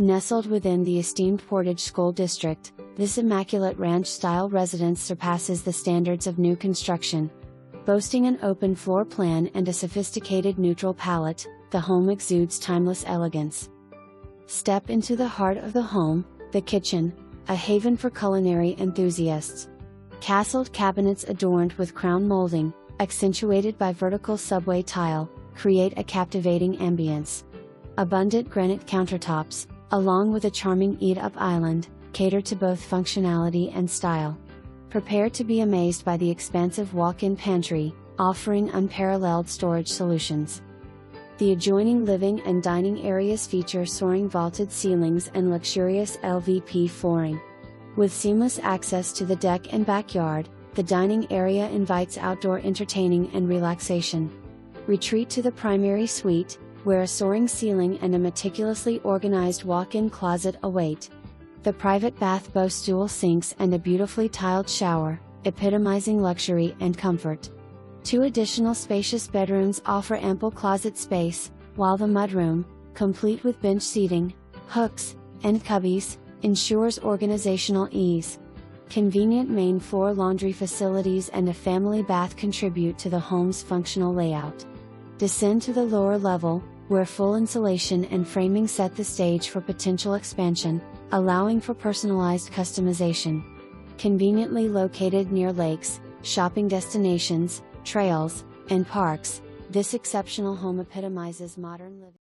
Nestled within the esteemed Portage School District, this immaculate ranch-style residence surpasses the standards of new construction. Boasting an open floor plan and a sophisticated neutral palette, the home exudes timeless elegance. Step into the heart of the home, the kitchen, a haven for culinary enthusiasts. Castled cabinets adorned with crown molding, accentuated by vertical subway tile, create a captivating ambience. Abundant granite countertops, along with a charming eat-up island, cater to both functionality and style. Prepare to be amazed by the expansive walk-in pantry, offering unparalleled storage solutions. The adjoining living and dining areas feature soaring vaulted ceilings and luxurious LVP flooring. With seamless access to the deck and backyard, the dining area invites outdoor entertaining and relaxation. Retreat to the primary suite, where a soaring ceiling and a meticulously organized walk-in closet await. The private bath boasts dual sinks and a beautifully tiled shower, epitomizing luxury and comfort. 2 additional spacious bedrooms offer ample closet space, while the mudroom, complete with bench seating, hooks, and cubbies, ensures organizational ease. Convenient main floor laundry facilities and a family bath contribute to the home's functional layout. Descend to the lower level, where full insulation and framing set the stage for potential expansion, allowing for personalized customization. Conveniently located near lakes, shopping destinations, trails, and parks, this exceptional home epitomizes modern living.